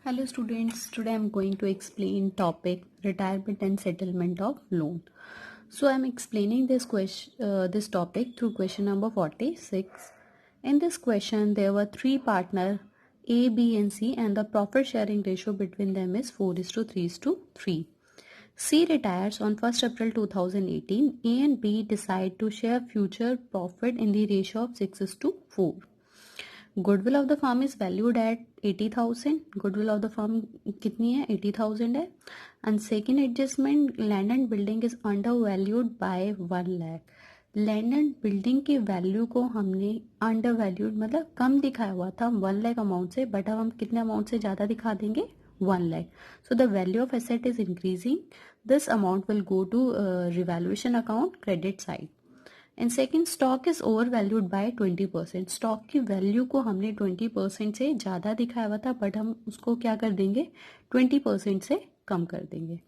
Hello students, today I am going to explain topic retirement and settlement of loan. So I am explaining this topic through question number 46. In this question there were three partners A, B and C and the profit sharing ratio between them is 4:3:3. C retires on 1st April 2018. A and B decide to share future profit in the ratio of 6:4. Goodwill of the firm is valued at 80,000. Goodwill of the firm कितनी है? 80,000 है. And second adjustment, land and building is under valued by 1 lakh. Land and building की value को हमने under valued मतलब कम दिखाया हुआ था 1 लाख अमाउंट से, बट अब हम कितने अमाउंट से ज़्यादा दिखा देंगे? 1 lakh. So the value of asset is increasing. This amount will go to revaluation account credit side. And second, stock is over valued by 20%. Stock की वैल्यू को हमने 20% से ज़्यादा दिखाया हुआ था, बट हम उसको क्या कर देंगे? 20% से कम कर देंगे.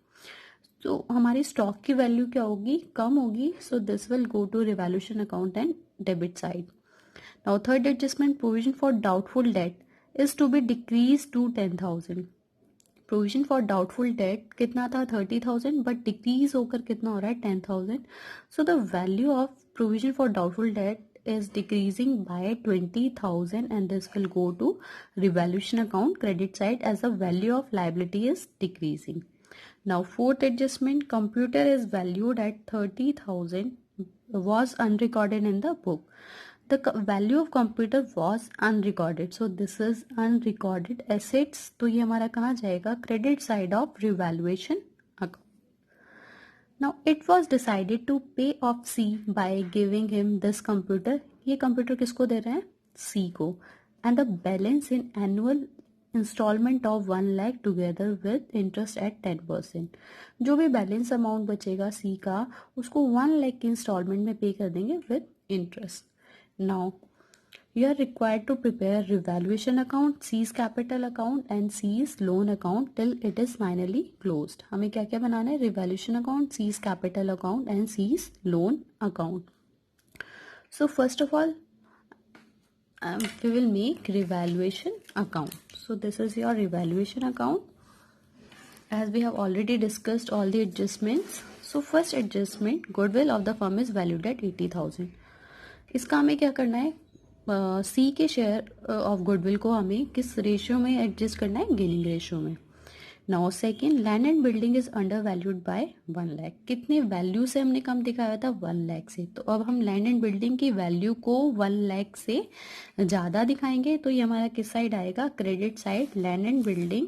तो हमारी स्टॉक की वैल्यू क्या होगी? कम होगी. So this will go to revaluation account and debit side. Now third adjustment, provision for doubtful debt is to be decrease to 10,000. Provision for doubtful debt कितना था? 30,000, बट डिक्रीज होकर कितना हो रहा है? 10,000. सो the value of provision for doubtful date is decreasing by 20,000 and this will go to revaluation account credit side as the value of liability is decreasing. Now fourth adjustment, computer is valued at 30,000 was unrecorded in the book. The value of computer was unrecorded, so this is unrecorded assets. तो ये हमारा कहाँ जाएगा? Credit side of revaluation account. Now it was decided to pay off C by giving him this computer. ये computer किसको दे रहे हैं? C को. And the balance in annual installment of 1 lakh together with interest at 10%. जो भी balance amount बचेगा C का, उसको 1 लाख की इंस्टॉलमेंट में पे कर देंगे with interest. Now you are required to prepare revaluation account, C's capital account and C's loan account till it is finally closed. हमें क्या क्या बनाना है? revaluation account, C's capital account and C's loan account. So first of all we will make revaluation account. So this is your revaluation account. As we have already discussed all the adjustments. So first adjustment, goodwill of the firm is valued at 80,000. इसका हमें क्या करना है? सी के share of goodwill को हमें किस ratio में एडजस्ट करना है? गेनिंग रेशियो में. Now second, land and building is under valued by 1 lakh. कितने वैल्यू से हमने कम दिखाया था? 1 लाख से. तो अब हम लैंड एंड बिल्डिंग की वैल्यू को 1 लाख से ज़्यादा दिखाएंगे. तो ये हमारा किस साइड आएगा? Credit side. Land and building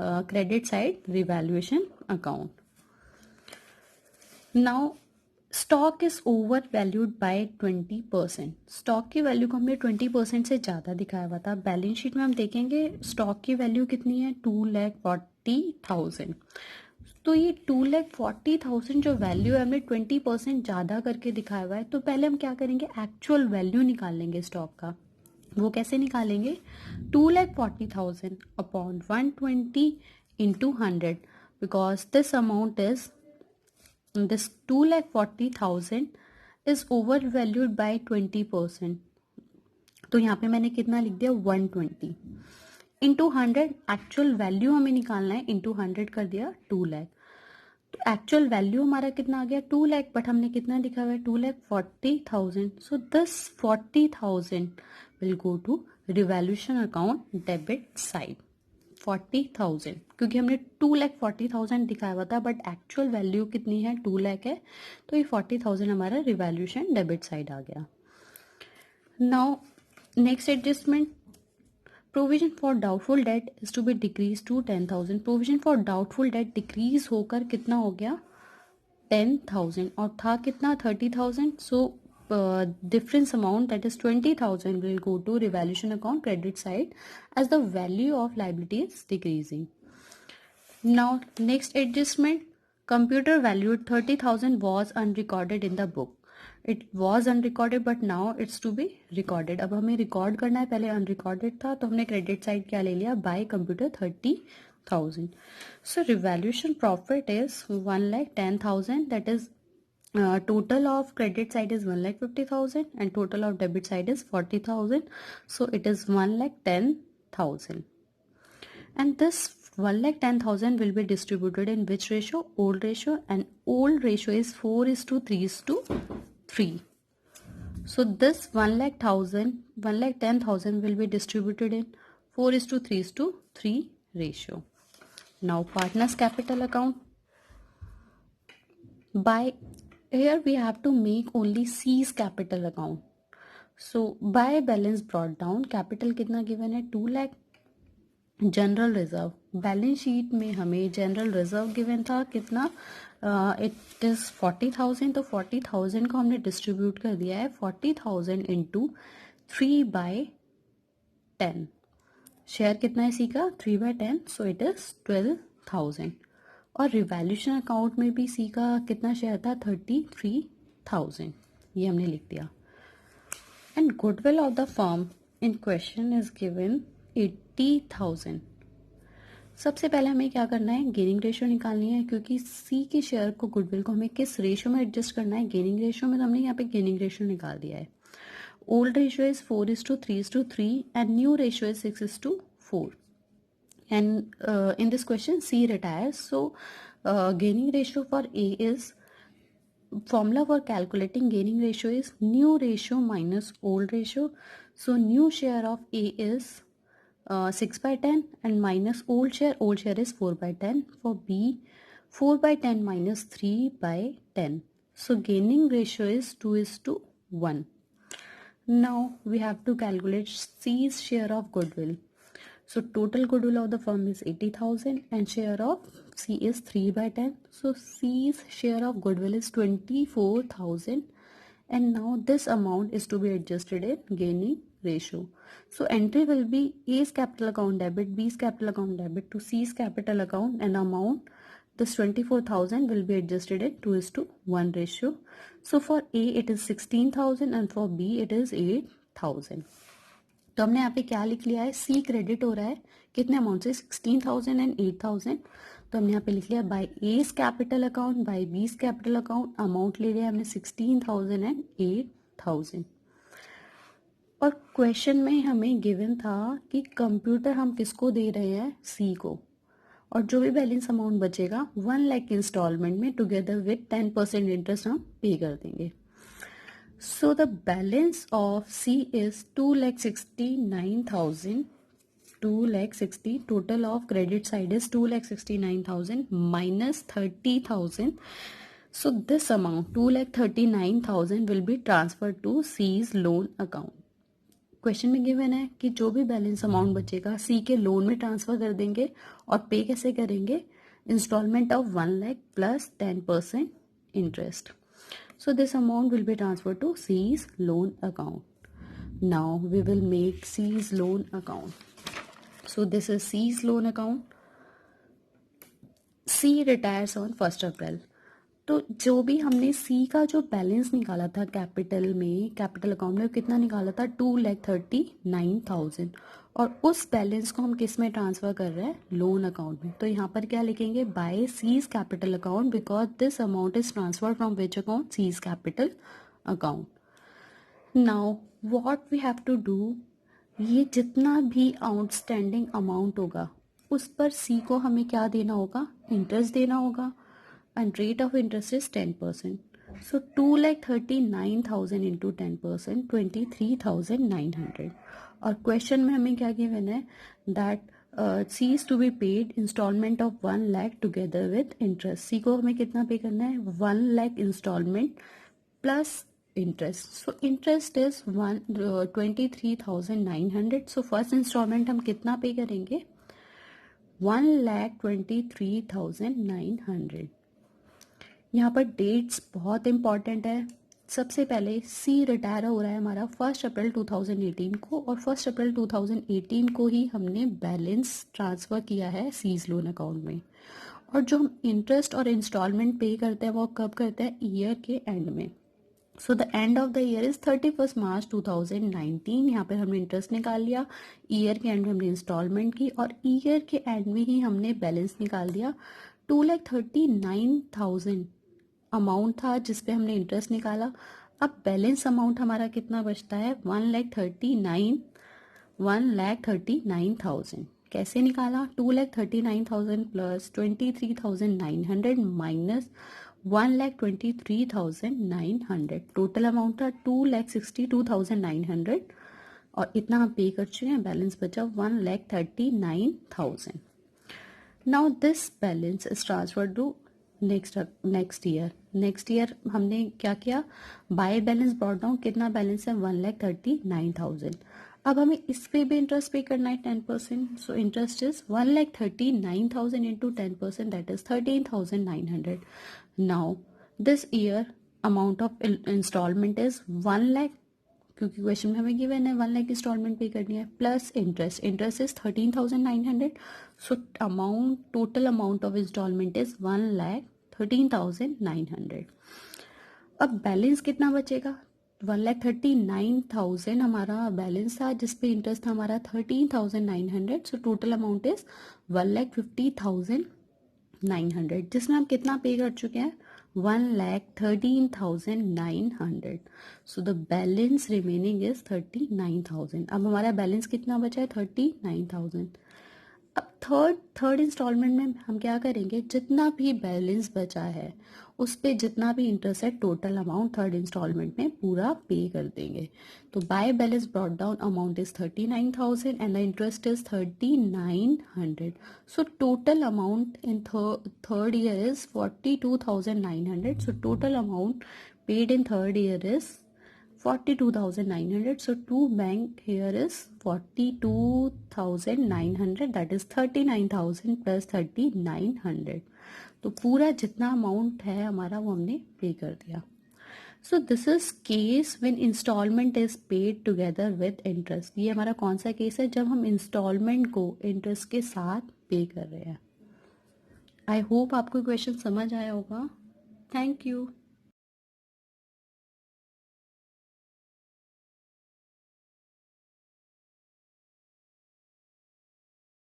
credit side revaluation account. Now stock is over valued by 20%. Stock की वैल्यू को हमने 20% से ज़्यादा दिखाया हुआ था. बैलेंस शीट में हम देखेंगे स्टॉक की वैल्यू कितनी है? 2,40,000. तो ये 2,40,000 जो वैल्यू है हमने 20% ज़्यादा करके दिखाया हुआ है. तो पहले हम क्या करेंगे? एक्चुअल वैल्यू निकाल लेंगे स्टॉक का. वो कैसे निकालेंगे? 2,40,000 upon 120 into 100 because this amount is this 2,40,000 is overvalued by 20%. तो यहाँ पे मैंने कितना लिख दिया? 120 इंटू 100. एक्चुअल वैल्यू हमें निकालना है, इंटू 100 कर दिया 2 लाख. तो एक्चुअल वैल्यू हमारा कितना आ गया? 2 लाख, बट हमने कितना लिखा हुआ है? 2,40,000. So this 40,000 will go to revaluation account debit side. 40,000 क्योंकि हमने 2,40,000 दिखाया हुआ था, बट एक्चुअल वैल्यू कितनी है? 2 लाख है. तो ये 40,000 हमारा रिवैल्यूएशन डेबिट साइड आ गया. Now next adjustment, provision for doubtful debt is to be decrease to 10,000. Provision for doubtful debt decrease होकर कितना हो गया? 10,000. और था कितना? 30,000. सो difference amount, that is 20,000, will go to revaluation account credit side as the value of liability is decreasing. Now next adjustment, computer valued 30,000 was unrecorded in the book. It was unrecorded but now it's to be recorded. अब हमें record करना है. पहले unrecorded था तो हमने credit side क्या ले लिया? Bye computer 30,000. So revaluation profit is 1,10,000. that is total of credit side is 1,50,000 and total of debit side is 40,000. So it is 1,10,000. and this 1,10,000 will be distributed in which ratio? Old ratio, and old ratio is 4:3:3. So this 1,10,000 will be distributed in 4:3:3 ratio. Now partners capital account. By here we have to make only C's capital account. So by balance brought down, capital कितना given है? 2 lakh. General reserve, balance sheet में हमें general reserve given था कितना? It is 40,000. तो 40,000 को हमने distribute कर दिया है 40,000 इंटू 3/10. शेयर कितना है सी का? 3/10. So it is 12,000. और रिवैल्यूशन अकाउंट में भी सी का कितना शेयर था? 33,000. ये हमने लिख दिया. And goodwill of the firm in question is given 80,000. सबसे पहले हमें क्या करना है? गेनिंग रेशियो निकालनी है, क्योंकि सी के शेयर को, गुडविल को हमें किस रेशियो में एडजस्ट करना है? गेनिंग रेशियो में. तो हमने यहाँ पे गेनिंग रेशियो निकाल दिया है. Old ratio is 4:3:3 and new ratio is 6:4. And in this question C retires. So gaining ratio for A is, formula for calculating gaining ratio is new ratio minus old ratio. So new share of A is 6/10 and minus old share is 4/10. For B, 4/10 minus 3/10. So gaining ratio is 2:1. Now we have to calculate C's share of goodwill. So total goodwill of the firm is 80,000 and share of C is 3/10. So C's share of goodwill is 24,000, and now this amount is to be adjusted in gaining ratio. So entry will be A's capital account debit, B's capital account debit to C's capital account, and amount this 24,000 will be adjusted in 2:1 ratio. So for A it is 16,000 and for B it is 8,000. तो हमने यहाँ पे क्या लिख लिया है? सी credit हो रहा है कितने अमाउंट से? 16,000 एंड 8,000. तो हमने यहाँ पे लिख लिया by S capital account, by B's capital account. Amount ले लिया हमने 16,000 एंड 8,000. और क्वेश्चन में हमें गिवन था कि कंप्यूटर हम किसको दे रहे हैं? सी को. और जो भी बैलेंस अमाउंट बचेगा 1 लाख इंस्टॉलमेंट में टुगेदर विद 10% इंटरेस्ट हम पे कर देंगे. So the balance of C is 2,69,000. 2,60,000. Total of credit side is 2,69,000 minus 30,000. So this amount 2,39,000 will be transferred to C's loan account. Question में गिवन है कि जो भी बैलेंस अमाउंट बचेगा सी के लोन में ट्रांसफर कर देंगे. और पे कैसे करेंगे? Instalment of 1 lakh plus 10% interest. So this amount will be transferred to C's loan account. Now we will make C's loan account. So this is C's loan account. C retires on 1st April. तो जो भी हमने C का जो balance निकाला था capital में, capital account में कितना निकाला था? 2,39,000. और उस बैलेंस को हम किस में ट्रांसफ़र कर रहे हैं? लोन अकाउंट में. तो यहाँ पर क्या लिखेंगे? By C's capital account, because this amount is transfer from which account? C's capital account. Now what we have to do, ये जितना भी आउटस्टैंडिंग अमाउंट होगा उस पर सी को हमें क्या देना होगा? इंटरेस्ट देना होगा. And rate of interest is 10%. So 2,39,000 into 10%, 23,900. और क्वेश्चन में हमें क्या गिवन है? That c is to be paid instalment of 1 lakh together with interest. C को हमें कितना पे करना है? 1 lakh instalment plus interest. So interest is 23,900. So first instalment हम कितना पे करेंगे? 1,23,900. यहाँ पर डेट्स बहुत इंपॉर्टेंट है. सबसे पहले सी रिटायर हो रहा है हमारा 1 अप्रैल 2018 को, और 1 अप्रैल 2018 को ही हमने बैलेंस ट्रांसफ़र किया है सीज लोन अकाउंट में. और जो हम इंटरेस्ट और इंस्टॉलमेंट पे करते हैं वो कब करते हैं? ईयर के एंड में. So the end of the year is 31 मार्च 2019. यहाँ पर हमने इंटरेस्ट निकाल लिया, ईयर के एंड में हमने इंस्टॉलमेंट की, और ईयर के एंड में ही हमने बैलेंस निकाल दिया. 2,39,000 अमाउंट था जिस पे हमने इंटरेस्ट निकाला. अब बैलेंस अमाउंट हमारा कितना बचता है? 1,39,000. कैसे निकाला? 2,39,000 प्लस 23,900 माइनस 1,23,900, टोटल अमाउंट था 2,62,900 और इतना हम पे कर चुके हैं, बैलेंस बचा 1,39,000. Now this balance is transfer to next year हमने क्या किया? बाय बैलेंस ब्रॉट डाउन, कितना बैलेंस है? 1,39,000. अब हमें इस पे भी इंटरेस्ट पे करना है 10%. So interest is 1,39,000 into 10%, that is 13,900. Now this year amount of instalment is 1 lakh, क्योंकि क्वेश्चन में हमें गिवन है 1 लाख इंस्टॉलमेंट पे करनी है, plus interest is 13,900. So amount, total amount of instalment is 1,13,900. अब बैलेंस कितना बचेगा? 1,39,000 हमारा बैलेंस था, जिसपे इंटरेस्ट था हमारा 13,900. सो टोटल अमाउंट इज 1,50,900, जिसमें हम कितना पे कर चुके हैं? 1,13,900. So the balance remaining is 39,000. अब हमारा बैलेंस कितना बचा है? 39,000. अब थर्ड इंस्टॉलमेंट में हम क्या करेंगे? जितना भी बैलेंस बचा है उस पे जितना भी इंटरेस्ट है, टोटल अमाउंट थर्ड इंस्टॉलमेंट में पूरा पे कर देंगे. तो bye balance brought down amount is 39,000 and the interest is 3,900. So total amount in third year is 42,900. So total amount paid in third year is 42,900. So to bank here is 42,900, that is 39,000 plus 3,900. तो पूरा जितना amount है हमारा वो हमने pay कर दिया. So this is case when instalment is paid together with interest. ये हमारा कौन सा केस है? जब हम इंस्टॉलमेंट को इंटरेस्ट के साथ पे कर रहे हैं. आई होप आपको क्वेश्चन समझ आया होगा. Thank you.